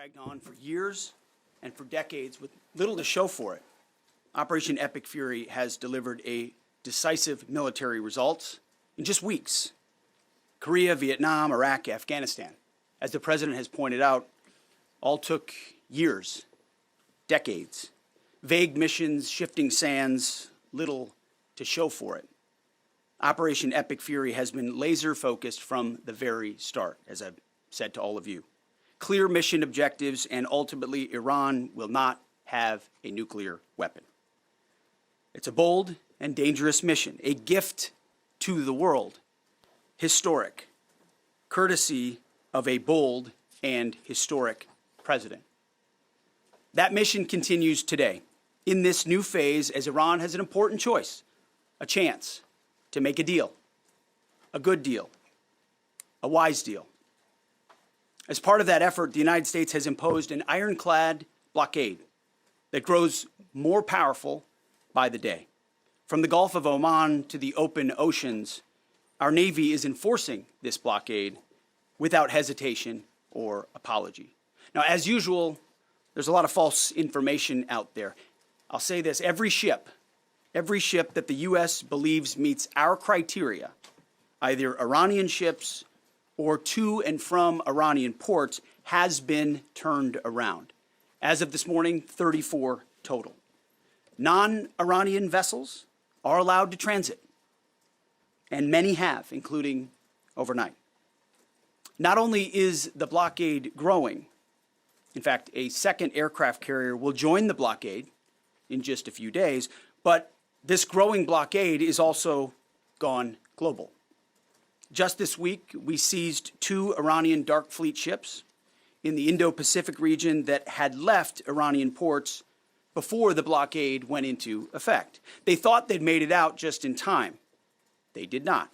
dragged on for years and for decades with little to show for it. Operation Epic Fury has delivered a decisive military results in just weeks. Korea, Vietnam, Iraq, Afghanistan, as the President has pointed out, all took years, decades. Vague missions, shifting sands, little to show for it. Operation Epic Fury has been laser focused from the very start, as I've said to all of you. Clear mission objectives, and ultimately Iran will not have a nuclear weapon. It's a bold and dangerous mission, a gift to the world, historic, courtesy of a bold and historic president. That mission continues today in this new phase as Iran has an important choice, a chance to make a deal, a good deal, a wise deal. As part of that effort, the United States has imposed an ironclad blockade that grows more powerful by the day. From the Gulf of Oman to the open oceans, our Navy is enforcing this blockade without hesitation or apology. Now, as usual, there's a lot of false information out there. I'll say this, every ship that the U.S. believes meets our criteria, either Iranian ships or to and from Iranian ports, has been turned around. As of this morning, 34 total. Non-Iranian vessels are allowed to transit, and many have, including overnight. Not only is the blockade growing, in fact, a second aircraft carrier will join the blockade in just a few days, but this growing blockade is also gone global. Just this week, we seized 2 Iranian dark fleet ships in the Indo-Pacific region that had left Iranian ports before the blockade went into effect. They thought they'd made it out just in time. They did not.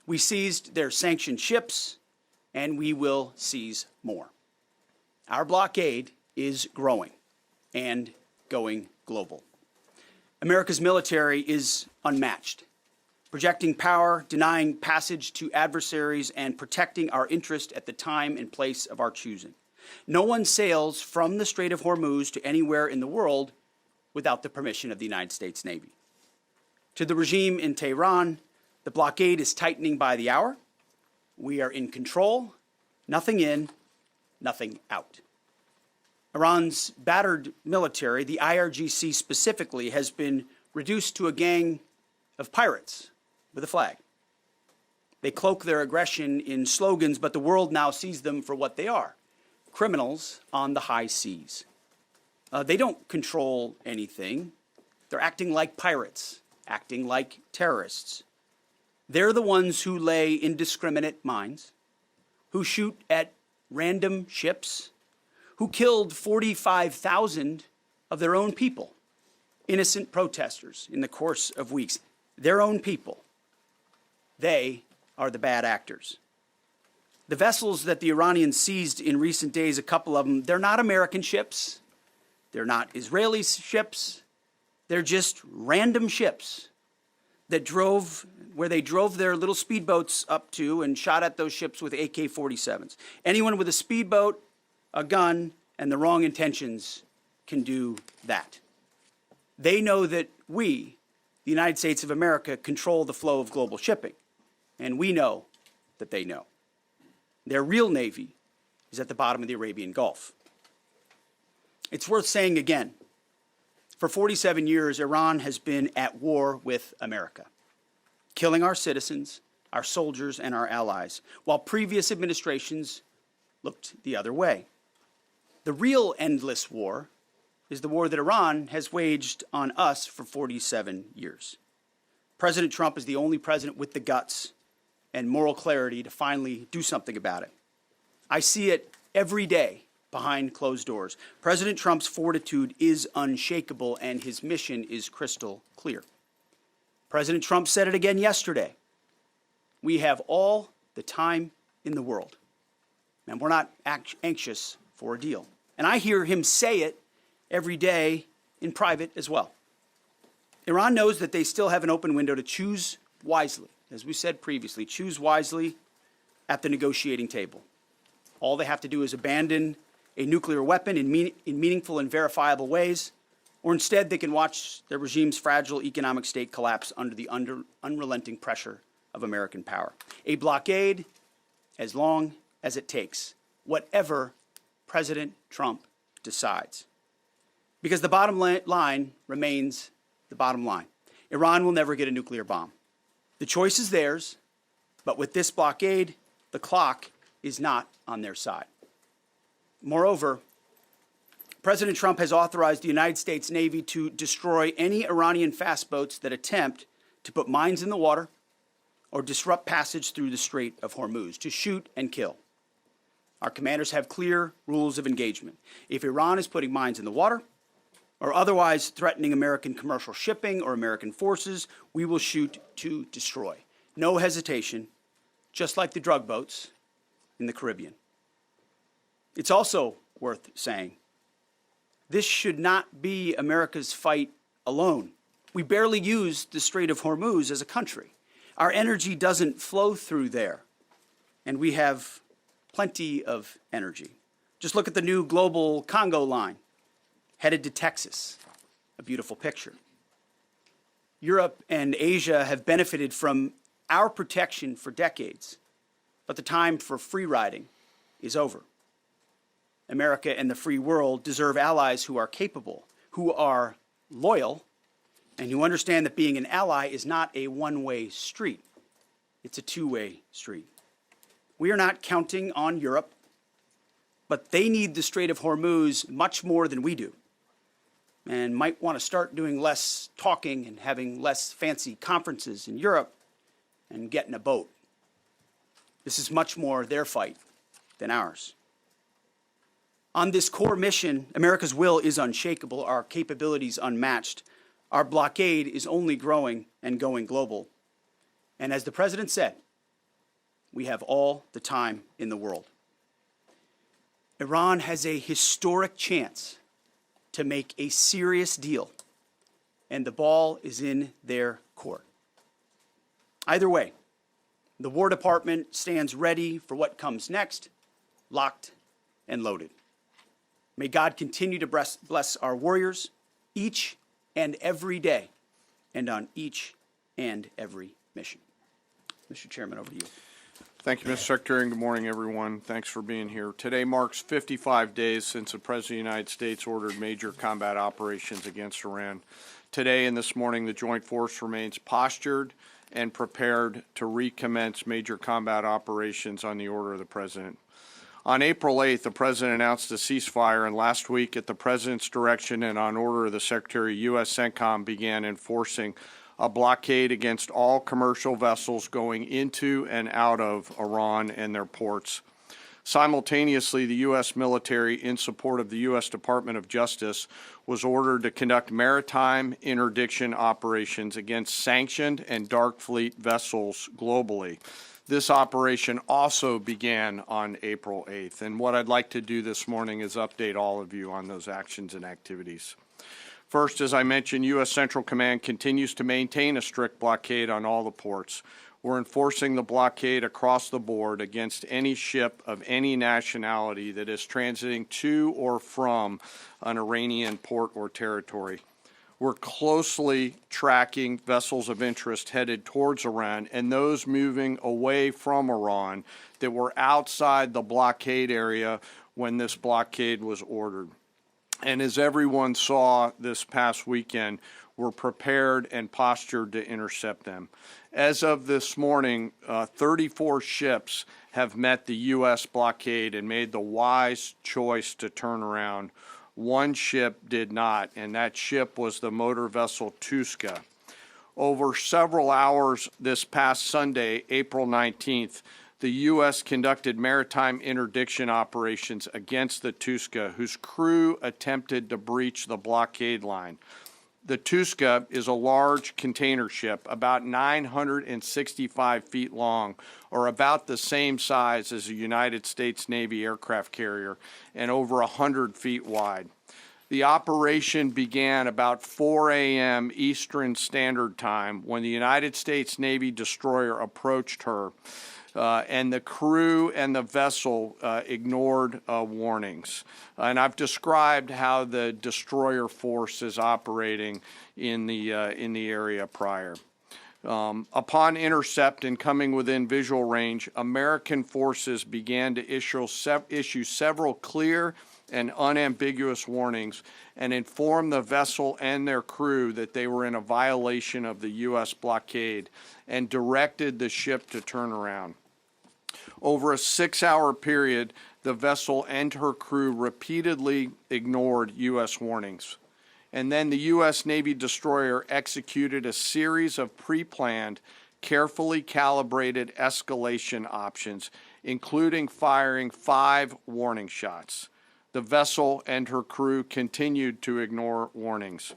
We seized their sanctioned ships, and we will seize more. Our blockade is growing and going global. America's military is unmatched, projecting power, denying passage to adversaries, and protecting our interest at the time and place of our choosing. No one sails from the Strait of Hormuz to anywhere in the world without the permission of the United States Navy. To the regime in Tehran, the blockade is tightening by the hour. We are in control, nothing in, nothing out. Iran's battered military, the IRGC specifically, has been reduced to a gang of pirates with a flag. They cloak their aggression in slogans, but the world now sees them for what they are, criminals on the high seas. They don't control anything. They're acting like pirates, acting like terrorists. They're the ones who lay indiscriminate mines, who shoot at random ships, who killed 45,000 of their own people, innocent protesters in the course of weeks. Their own people. They are the bad actors. The vessels that the Iranians seized in recent days, a couple of them, they're not American ships. They're not Israeli ships. They're just random ships that where they drove their little speedboats up to and shot at those ships with AK-47s. Anyone with a speedboat, a gun, and the wrong intentions can do that. They know that we, the United States of America, control the flow of global shipping, and we know that they know. Their real navy is at the bottom of the Arabian Gulf. It's worth saying again, for 47 years, Iran has been at war with America, killing our citizens, our soldiers, and our allies, while previous administrations looked the other way. The real endless war is the war that Iran has waged on us for 47 years. President Trump is the only president with the guts and moral clarity to finally do something about it. I see it every day behind closed doors. President Trump's fortitude is unshakable, and his mission is crystal clear. President Trump said it again yesterday. We have all the time in the world, and we're not anxious for a deal. And I hear him say it every day in private as well. Iran knows that they still have an open window to choose wisely. As we said previously, choose wisely at the negotiating table. All they have to do is abandon a nuclear weapon in meaningful and verifiable ways, or instead they can watch their regime's fragile economic state collapse under the unrelenting pressure of American power. A blockade as long as it takes, whatever President Trump decides. Because the bottom line remains the bottom line. Iran will never get a nuclear bomb. The choice is theirs, but with this blockade, the clock is not on their side. Moreover, President Trump has authorized the United States Navy to destroy any Iranian fast boats that attempt to put mines in the water or disrupt passage through the Strait of Hormuz, to shoot and kill. Our commanders have clear rules of engagement. If Iran is putting mines in the water or otherwise threatening American commercial shipping or American forces, we will shoot to destroy. No hesitation, just like the drug boats in the Caribbean. It's also worth saying, this should not be America's fight alone. We barely use the Strait of Hormuz as a country. Our energy doesn't flow through there, and we have plenty of energy. Just look at the new global Congo line, headed to Texas. A beautiful picture. Europe and Asia have benefited from our protection for decades, but the time for free riding is over. America and the free world deserve allies who are capable, who are loyal, and who understand that being an ally is not a one-way street. It's a two-way street. We are not counting on Europe, but they need the Strait of Hormuz much more than we do, and might want to start doing less talking and having less fancy conferences in Europe and get in a boat. This is much more their fight than ours. On this core mission, America's will is unshakable, our capabilities unmatched. Our blockade is only growing and going global. And as the President said, we have all the time in the world. Iran has a historic chance to make a serious deal, and the ball is in their court. Either way, the War Department stands ready for what comes next, locked and loaded. May God continue to bless our warriors each and every day and on each and every mission. Mr. Chairman, over to you. Thank you, Mr. Secretary, and good morning, everyone. Thanks for being here. Today marks 55 days since the President of the United States ordered major combat operations against Iran. Today and this morning, the Joint Force remains postured and prepared to recommence major combat operations on the order of the President. On April 8th, the President announced a ceasefire, and last week, at the President's direction and on order of the Secretary, U.S. CENTCOM began enforcing a blockade against all commercial vessels going into and out of Iran and their ports. Simultaneously, the U.S. military, in support of the U.S. Department of Justice, was ordered to conduct maritime interdiction operations against sanctioned and dark fleet vessels globally. This operation also began on April 8th, and what I'd like to do this morning is update all of you on those actions and activities. First, as I mentioned, U.S. Central Command continues to maintain a strict blockade on all the ports. We're enforcing the blockade across the board against any ship of any nationality that is transiting to or from an Iranian port or territory. We're closely tracking vessels of interest headed towards Iran and those moving away from Iran that were outside the blockade area when this blockade was ordered. And as everyone saw this past weekend, we're prepared and postured to intercept them. As of this morning, 34 ships have met the U.S. blockade and made the wise choice to turn around. One ship did not, and that ship was the motor vessel Tuska. Over several hours this past Sunday, April 19th, the U.S. conducted maritime interdiction operations against the Tuska, whose crew attempted to breach the blockade line. The Tuska is a large container ship, about 965 feet long, or about the same size as a United States Navy aircraft carrier, and over 100 feet wide. The operation began about 4 a.m. Eastern Standard Time when the United States Navy destroyer approached her. and the crew and the vessel ignored warnings. And I've described how the destroyer force is operating in the area prior. Upon intercept and coming within visual range, American forces began to issue several clear and unambiguous warnings and inform the vessel and their crew that they were in a violation of the U.S. blockade and directed the ship to turn around. Over a 6-hour period, the vessel and her crew repeatedly ignored U.S. warnings. And then the U.S. Navy destroyer executed a series of pre-planned, carefully calibrated escalation options, including firing 5 warning shots. The vessel and her crew continued to ignore warnings.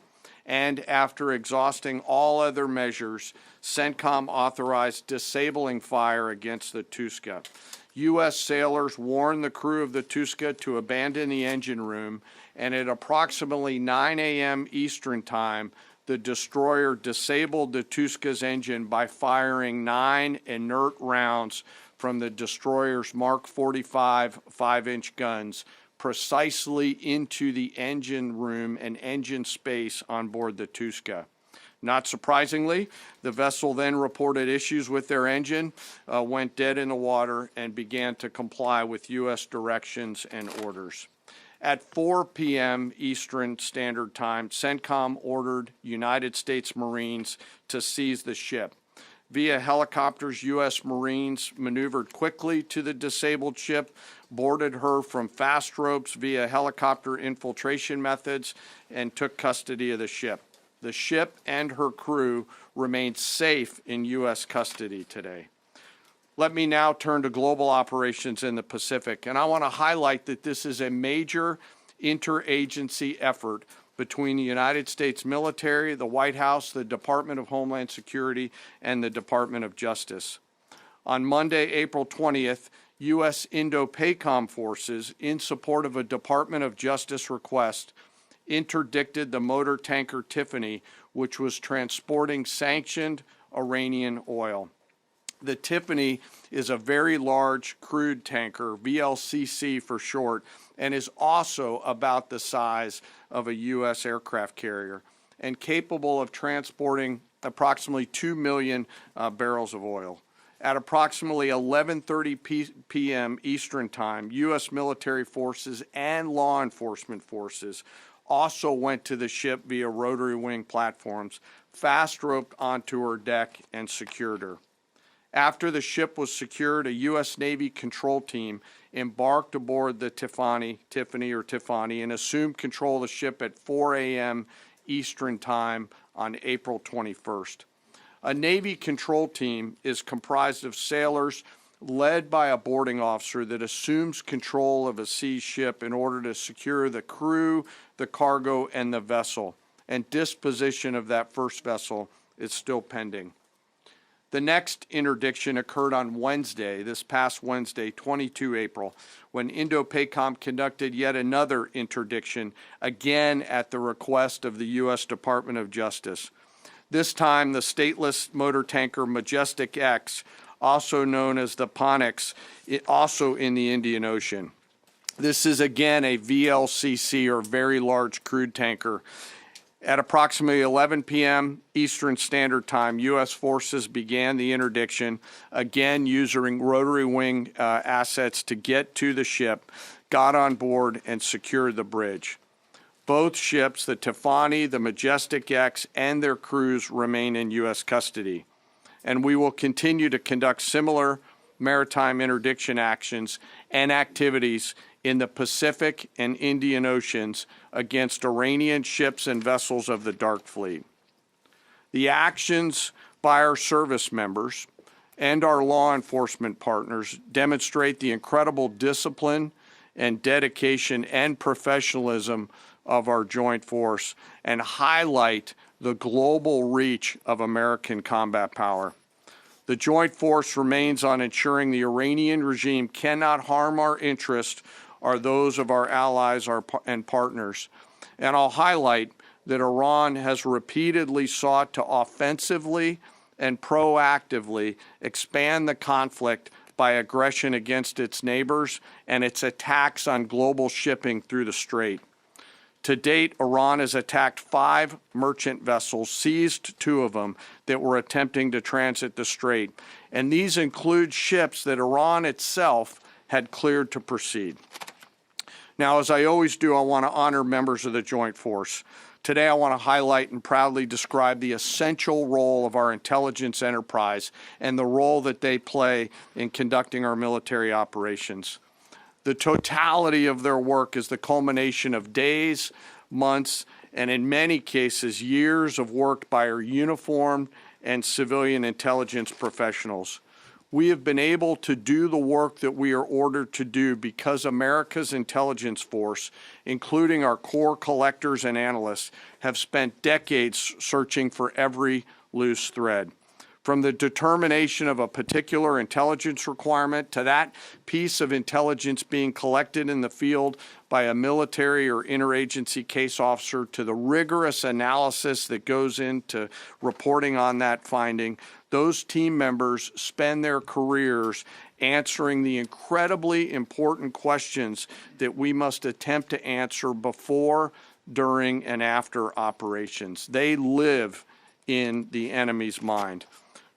And after exhausting all other measures, CENTCOM authorized disabling fire against the Tuska. U.S. sailors warned the crew of the Tuska to abandon the engine room, and at approximately 9 a.m. Eastern Time, the destroyer disabled the Tuska's engine by firing 9 inert rounds from the destroyer's Mark 45 5-inch guns precisely into the engine room and engine space on board the Tuska. Not surprisingly, the vessel then reported issues with their engine, went dead in the water, and began to comply with U.S. directions and orders. At 4 p.m. Eastern Standard Time, CENTCOM ordered United States Marines to seize the ship. Via helicopters, U.S. Marines maneuvered quickly to the disabled ship, boarded her from fast ropes via helicopter infiltration methods, and took custody of the ship. The ship and her crew remain safe in U.S. custody today. Let me now turn to global operations in the Pacific, and I want to highlight that this is a major interagency effort between the United States military, the White House, the Department of Homeland Security, and the Department of Justice. On Monday, April 20th, U.S. Indo-PACOM forces, in support of a Department of Justice request, interdicted the motor tanker Tiffany, which was transporting sanctioned Iranian oil. The Tiffany is a very large crude tanker, VLCC for short, and is also about the size of a U.S. aircraft carrier and capable of transporting approximately 2 million barrels of oil. At approximately 11:30 p.m. Eastern Time, U.S. military forces and law enforcement forces also went to the ship via rotary wing platforms, fast roped onto her deck, and secured her. After the ship was secured, a U.S. Navy control team embarked aboard the Tiffany, and assumed control of the ship at 4 a.m. Eastern Time on April 21st. A Navy control team is comprised of sailors led by a boarding officer that assumes control of a seized ship in order to secure the crew, the cargo, and the vessel. And disposition of that first vessel is still pending. The next interdiction occurred on Wednesday, this past Wednesday, 22 April, when Indo-PACOM conducted yet another interdiction, again at the request of the U.S. Department of Justice. This time, the stateless motor tanker Majestic X, also known as the Ponix, also in the Indian Ocean. This is again a VLCC, or very large crude tanker. At approximately 11 p.m. Eastern Standard Time, U.S. forces began the interdiction, again using rotary wing assets to get to the ship, got on board, and secured the bridge. Both ships, the Tiffany, the Majestic X, and their crews remain in U.S. custody. And we will continue to conduct similar maritime interdiction actions and activities in the Pacific and Indian Oceans against Iranian ships and vessels of the Dark Fleet. The actions by our service members and our law enforcement partners demonstrate the incredible discipline and dedication and professionalism of our joint force and highlight the global reach of American combat power. The joint force remains on ensuring the Iranian regime cannot harm our interests or those of our allies and partners. And I'll highlight that Iran has repeatedly sought to offensively and proactively expand the conflict by aggression against its neighbors and its attacks on global shipping through the strait. To date, Iran has attacked 5 merchant vessels, seized 2 of them that were attempting to transit the strait. And these include ships that Iran itself had cleared to proceed. Now, as I always do, I want to honor members of the Joint Force. Today, I want to highlight and proudly describe the essential role of our intelligence enterprise and the role that they play in conducting our military operations. The totality of their work is the culmination of days, months, and in many cases, years of work by our uniformed and civilian intelligence professionals. We have been able to do the work that we are ordered to do because America's intelligence force, including our core collectors and analysts, have spent decades searching for every loose thread. From the determination of a particular intelligence requirement to that piece of intelligence being collected in the field by a military or interagency case officer to the rigorous analysis that goes into reporting on that finding, those team members spend their careers answering the incredibly important questions that we must attempt to answer before, during, and after operations. They live in the enemy's mind.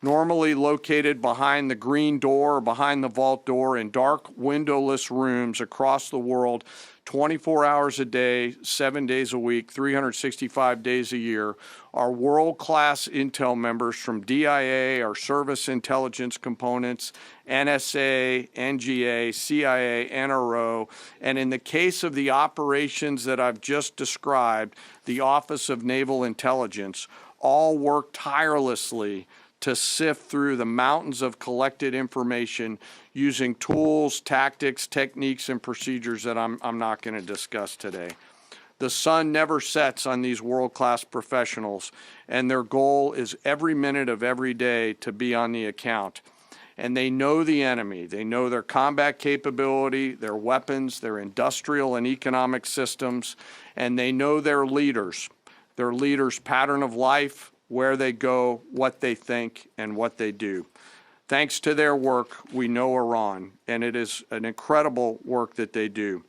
Normally located behind the green door or behind the vault door in dark, windowless rooms across the world, 24 hours a day, 7 days a week, 365 days a year, are world-class intel members from DIA, our service intelligence components, NSA, NGA, CIA, NRO, and in the case of the operations that I've just described, the Office of Naval Intelligence, all work tirelessly to sift through the mountains of collected information using tools, tactics, techniques, and procedures that I'm not going to discuss today. The sun never sets on these world-class professionals, and their goal is every minute of every day to be on the account. And they know the enemy. They know their combat capability, their weapons, their industrial and economic systems, and they know their leaders' pattern of life, where they go, what they think, and what they do. Thanks to their work, we know Iran, and it is an incredible work that they do.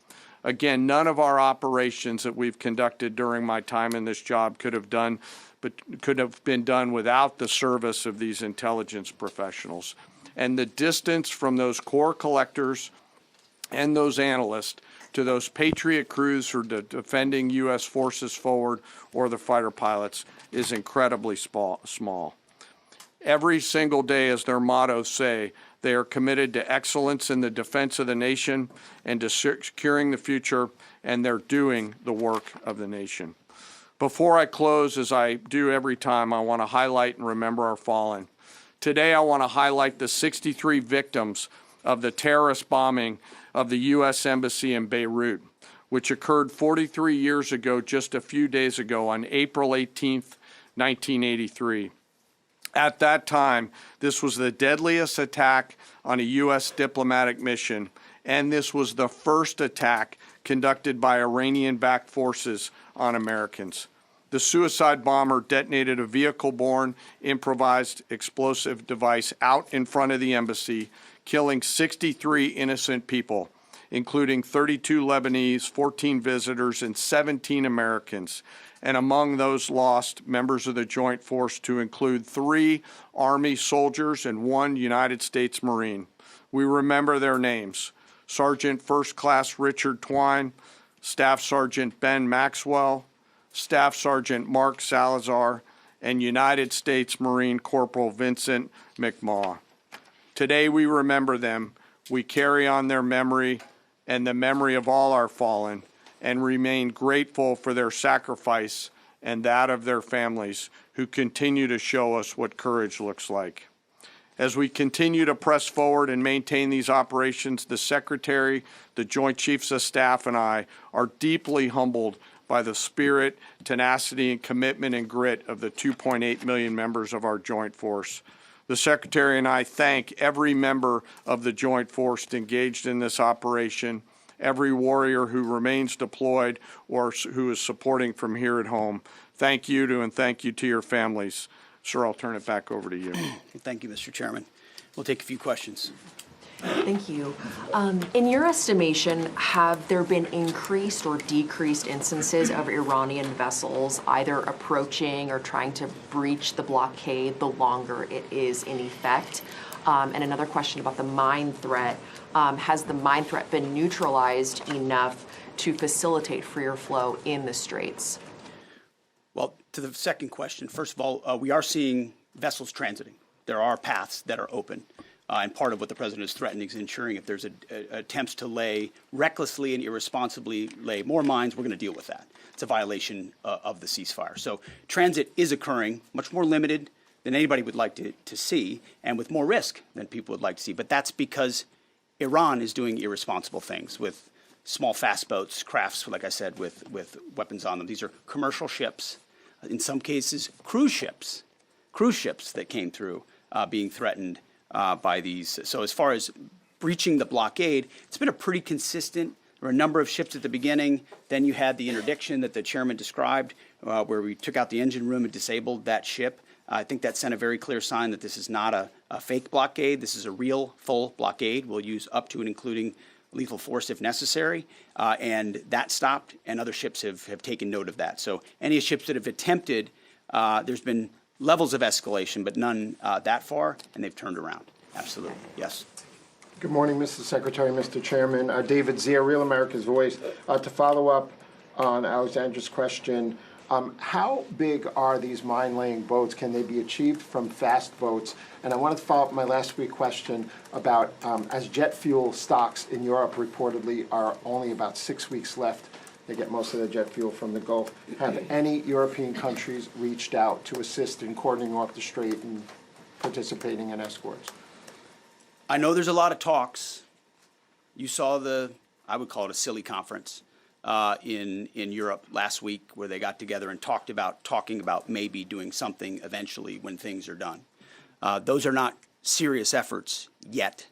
Again, none of our operations that we've conducted during my time in this job could have been done without the service of these intelligence professionals. And the distance from those core collectors and those analysts to those Patriot crews who are defending U.S. forces forward or the fighter pilots is incredibly small. Every single day, as their mottos say, they are committed to excellence in the defense of the nation and to securing the future, and they're doing the work of the nation. Before I close, as I do every time, I want to highlight and remember our fallen. Today, I want to highlight the 63 victims of the terrorist bombing of the U.S. Embassy in Beirut, which occurred 43 years ago, just a few days ago, on April 18th, 1983. At that time, this was the deadliest attack on a U.S. diplomatic mission, and this was the first attack conducted by Iranian-backed forces on Americans. The suicide bomber detonated a vehicle-borne improvised explosive device out in front of the embassy, killing 63 innocent people, including 32 Lebanese, 14 visitors, and 17 Americans. And among those lost, members of the Joint Force to include 3 Army soldiers and 1 United States Marine. We remember their names: Sergeant First Class Richard Twine, Staff Sergeant Ben Maxwell, Staff Sergeant Mark Salazar, and United States Marine Corporal Vincent McMaw. Today we remember them. We carry on their memory and the memory of all our fallen, and remain grateful for their sacrifice and that of their families who continue to show us what courage looks like. As we continue to press forward and maintain these operations, the Secretary, the Joint Chiefs of Staff, and I are deeply humbled by the spirit, tenacity, and commitment and grit of the 2.8 million members of our Joint Force. The Secretary and I thank every member of the Joint Force engaged in this operation, every warrior who remains deployed or who is supporting from here at home. Thank you to, and thank you to your families. Sir, I'll turn it back over to you. Thank you, Mr. Chairman. We'll take a few questions. Thank you. In your estimation, have there been increased or decreased instances of Iranian vessels either approaching or trying to breach the blockade the longer it is in effect? And another question about the mine threat. Has the mine threat been neutralized enough to facilitate freer flow in the straits? Well, to the second question, first of all, we are seeing vessels transiting. There are paths that are open. And part of what the president is threatening is ensuring if there's attempts to recklessly and irresponsibly lay more mines, we're going to deal with that. It's a violation of the ceasefire. So transit is occurring, much more limited than anybody would like to see, and with more risk than people would like to see. But that's because Iran is doing irresponsible things with small fast boats, crafts, like I said, with weapons on them. These are commercial ships, in some cases cruise ships that came through being threatened by these. So as far as breaching the blockade, it's been a pretty consistent. There were a number of ships at the beginning. Then you had the interdiction that the chairman described, where we took out the engine room and disabled that ship. I think that sent a very clear sign that this is not a fake blockade. This is a real, full blockade. We'll use up to and including lethal force if necessary. And that stopped, and other ships have taken note of that. So any ships that have attempted, there's been levels of escalation, but none that far, and they've turned around. Absolutely. Yes. Good morning, Mr. Secretary, Mr. Chairman. David Zier, Real America's Voice. To follow up on Alexandra's question, how big are these mine-laying boats? Can they be achieved from fast boats? And I wanted to follow up my last week question about as jet fuel stocks in Europe reportedly are only about 6 weeks left. They get most of their jet fuel from the Gulf. Have any European countries reached out to assist in cordoning off the strait and participating in escorts? I know there's a lot of talks. You saw I would call it a silly conference in Europe last week where they got together and talking about maybe doing something eventually when things are done. Those are not serious efforts yet.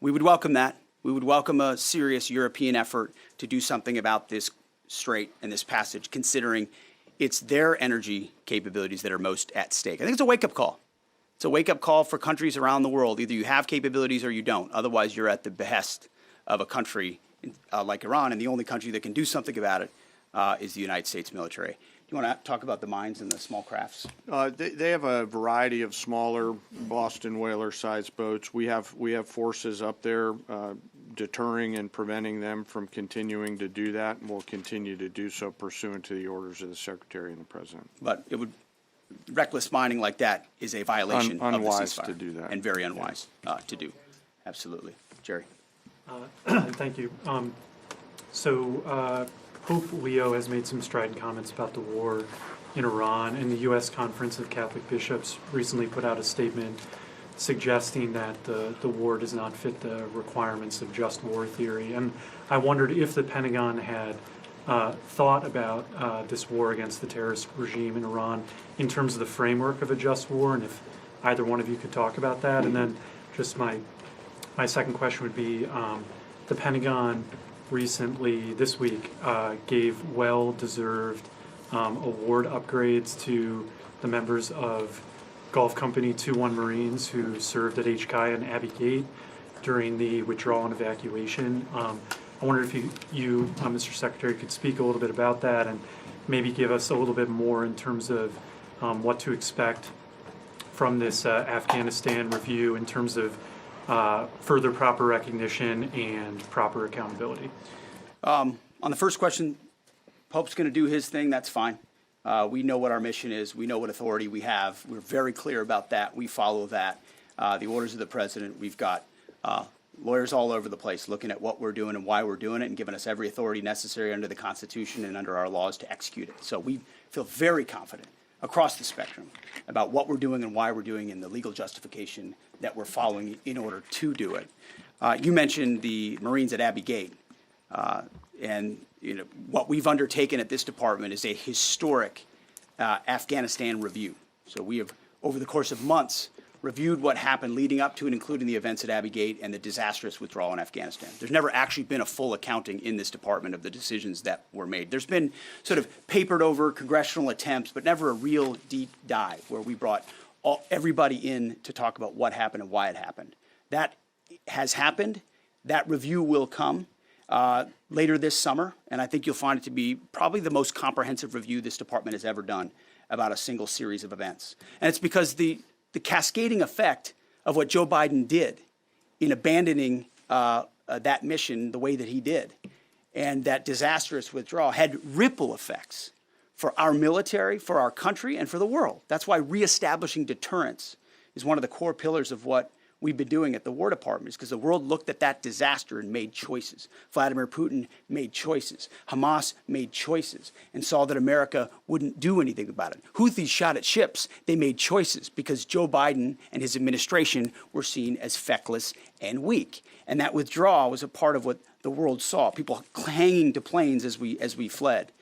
We would welcome that. We would welcome a serious European effort to do something about this strait and this passage, considering it's their energy capabilities that are most at stake. I think it's a wake-up call. It's a wake-up call for countries around the world. Either you have capabilities or you don't. Otherwise, you're at the behest of a country like Iran, and the only country that can do something about it is the United States military. Do you want to talk about the mines and the small crafts? They have a variety of smaller Boston whaler-sized boats. We have forces up there deterring and preventing them from continuing to do that, and we'll continue to do so pursuant to the orders of the Secretary and the President. But reckless mining like that is a violation of the Unwise ceasefire. to do that. And very unwise to do. Absolutely. Jerry. Thank you. Pope Leo has made some strident comments about the war in Iran, and the U.S. Conference of Catholic Bishops recently put out a statement suggesting that the war does not fit the requirements of just war theory. And I wondered if the Pentagon had thought about this war against the terrorist regime in Iran in terms of the framework of a just war, and if either one of you could talk about that. And then just my second question would be, the Pentagon recently, this week, gave well-deserved award upgrades to the members of Gulf Company 2-1 Marines who served at HKI and Abbey Gate during the withdrawal and evacuation. I wonder if you Mr. Secretary, could speak a little bit about that and maybe give us a little bit more in terms of what to expect from this Afghanistan review in terms of further proper recognition and proper accountability. On the first question, Pope's going to do his thing. That's fine. We know what our mission is. We know what authority we have. We're very clear about that. We follow that. The orders of the president. We've got lawyers all over the place looking at what we're doing and why we're doing it and giving us every authority necessary under the Constitution and under our laws to execute it. So we feel very confident across the spectrum about what we're doing and why we're doing and the legal justification that we're following in order to do it. You mentioned the Marines at Abbey Gate. And what we've undertaken at this department is a historic Afghanistan review. So we have, over the course of months, reviewed what happened leading up to and including the events at Abbey Gate and the disastrous withdrawal in Afghanistan. There's never actually been a full accounting in this department of the decisions that were made. There's been sort of papered over congressional attempts, but never a real deep dive where we brought everybody in to talk about what happened and why it happened. That has happened. That review will come later this summer, and I think you'll find it to be probably the most comprehensive review this department has ever done about a single series of events. And it's because the cascading effect of what Joe Biden did in abandoning that mission the way that he did, and that disastrous withdrawal had ripple effects for our military, for our country, and for the world. That's why reestablishing deterrence is one of the core pillars of what we've been doing at the War Department, is because the world looked at that disaster and made choices. Vladimir Putin made choices. Hamas made choices and saw that America wouldn't do anything about it. Houthis shot at ships. They made choices because Joe Biden and his administration were seen as feckless and weak. And that withdrawal was a part of what the world saw, people hanging to planes as we fled.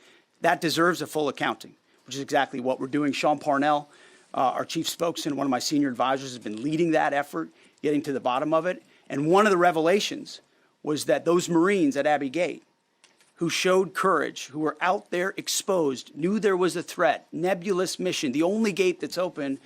That deserves a full accounting, which is exactly what we're doing. Sean Parnell, our chief spokesman, one of my senior advisors, has been leading that effort, getting to the bottom of it. And one of the revelations was that those Marines at Abbey Gate who showed courage, who were out there exposed, knew there was a threat, nebulous mission, the only gate that's open,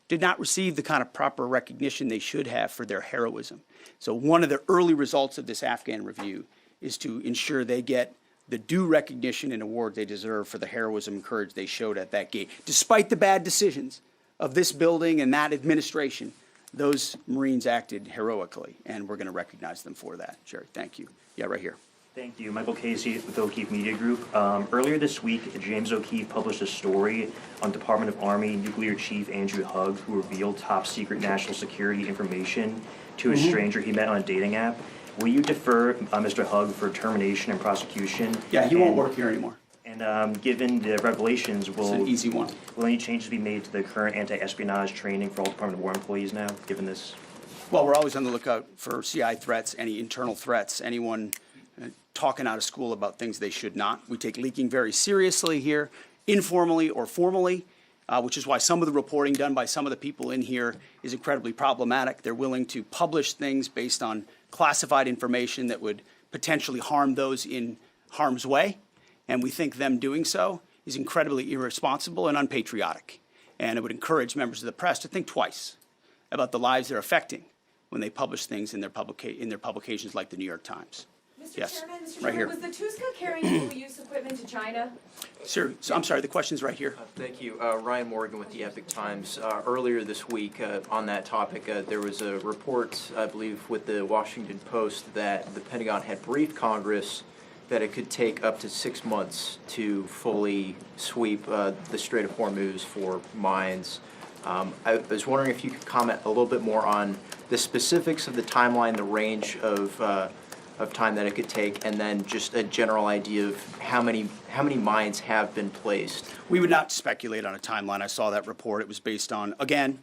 did not receive the kind of proper recognition they should have for their heroism. So one of the early results of this Afghan review is to ensure they get the due recognition and award they deserve for the heroism and courage they showed at that gate. Despite the bad decisions of this building and that administration, those Marines acted heroically, and we're going to recognize them for that. Jerry, thank you. Yeah, right here. Thank you. Michael Casey with O'Keefe Media Group. Earlier this week, James O'Keefe published a story on Department of Army Nuclear Chief Andrew Hugg, who revealed top secret national security information to a stranger he met on a dating app. Will you defer Mr. Hugg for termination and prosecution? Yeah, he won't work here anymore. And given the revelations, It's an easy one. will any changes be made to the current anti-espionage training for all Department of War employees now, given this? Well, we're always on the lookout for CI threats, any internal threats, anyone talking out of school about things they should not. We take leaking very seriously here, informally or formally, which is why some of the reporting done by some of the people in here is incredibly problematic. They're willing to publish things based on classified information that would potentially harm those in harm's way. And we think them doing so is incredibly irresponsible and unpatriotic. And it would encourage members of the press to think twice about the lives they're affecting when they publish things in their publications like the New York Times. Mr. Yes, Chairman, Mr. right here. Was the TUSCA carrying dual-use equipment to China? Sir, so I'm sorry, the question's right here. Thank you. Ryan Morgan with the Epic Times. Earlier this week, on that topic, there was a report, I believe, with the Washington Post that the Pentagon had briefed Congress that it could take up to 6 months to fully sweep the Strait of Hormuz for mines. I was wondering if you could comment a little bit more on the specifics of the timeline, the range of time that it could take, and then just a general idea of how many mines have been placed. We would not speculate on a timeline. I saw that report. It was based on, again,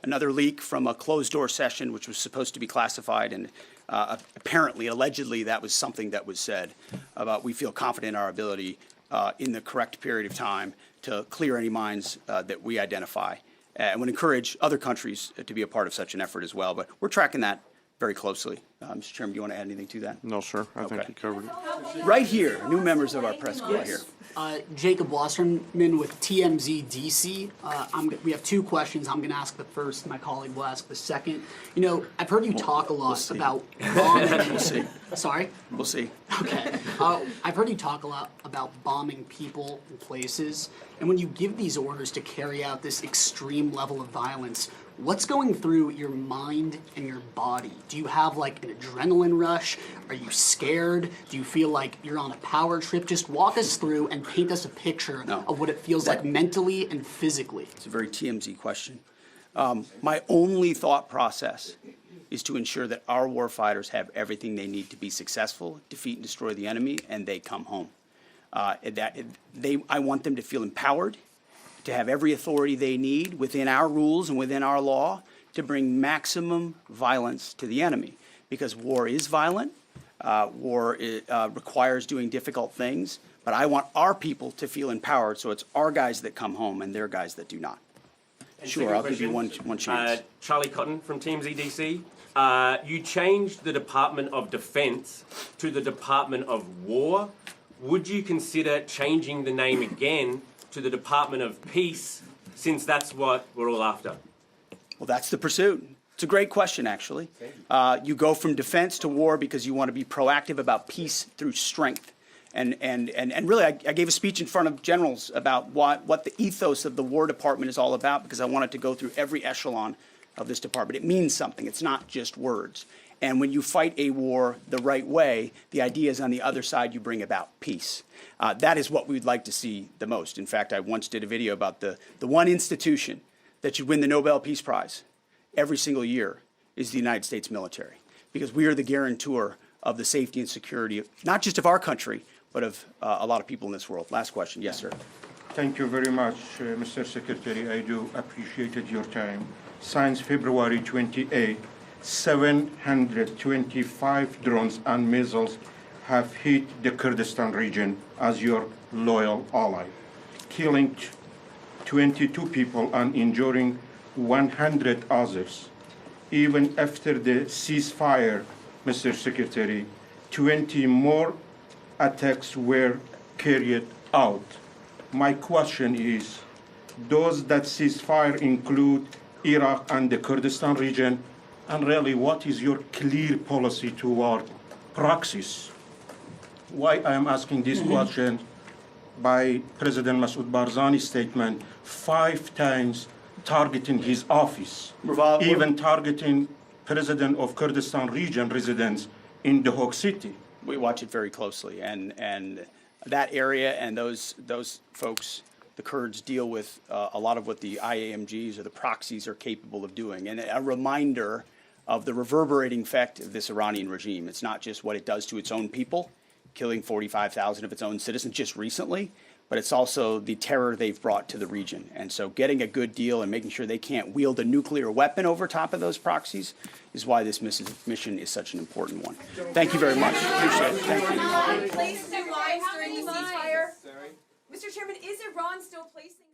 another leak from a closed-door session, which was supposed to be classified, and apparently, allegedly, that was something that was said about we feel confident in our ability in the correct period of time to clear any mines that we identify. And would encourage other countries to be a part of such an effort as well. But we're tracking that very closely. Mr. Chairman, do you want to add anything to that? No, sir. I think Okay. you covered it. Right here, new members of our press corps here. Jacob Wasserman with TMZ DC. We have two questions. I'm going to ask the first. My colleague will ask the second. You know, I've heard you talk a lot see. about bombing. We'll see. Sorry? We'll see. Okay. I've heard you talk a lot about bombing people and places. And when you give these orders to carry out this extreme level of violence, what's going through your mind and your body? Do you have like an adrenaline rush? Are you scared? Do you feel like you're on a power trip? Just walk us through and paint us a picture of what it feels like mentally and physically. It's a very TMZ question. My only thought process is to ensure that our warfighters have everything they need to be successful, defeat and destroy the enemy, and they come home. I want them to feel empowered, to have every authority they need within our rules and within our law to bring maximum violence to the enemy. Because war is violent, war requires doing difficult things, but I want our people to feel empowered, so it's our guys that come home and their guys that do not. Sure, I'll give you one chance. Charlie Cotton from TMZ DC. You changed the Department of Defense to the Department of War. Would you consider changing the name again to the Department of Peace, since that's what we're all after? Well, that's the pursuit. It's a great question, actually. You go from defense to war because you want to be proactive about peace through strength. And really, I gave a speech in front of generals about what the ethos of the War Department is all about, because I wanted to go through every echelon of this department. It means something. It's not just words. And when you fight a war the right way, the idea is on the other side you bring about peace. That is what we'd like to see the most. In fact, I once did a video about the one institution that should win the Nobel Peace Prize every single year is the United States military, because we are the guarantor of the safety and security, not just of our country, but of a lot of people in this world. Last question. Yes, sir. Thank you very much, Mr. Secretary. I do appreciate your time. Since February 28, 725 drones and missiles have hit the Kurdistan region as your loyal ally, killing 22 people and injuring 100 others. Even after the ceasefire, Mr. Secretary, 20 more attacks were carried out. My question is, does that ceasefire include Iraq and the Kurdistan region? And really, what is your clear policy toward proxies? Why I am asking this question, by President Masoud Barzani's statement, 5 times targeting his office, even targeting President of Kurdistan region residents in the Hope City. We watch it very closely, and that area and those folks, the Kurds, deal with a lot of what the IAMGs or the proxies are capable of doing. And a reminder of the reverberating effect of this Iranian regime. It's not just what it does to its own people, killing 45,000 of its own citizens just recently, but it's also the terror they've brought to the region. And so getting a good deal and making sure they can't wield a nuclear weapon over top of those proxies is why this mission is such an important one. Thank you very much. Appreciate it. Thank you. Placed their lives during the ceasefire? Mr. Chairman, is Iran still placing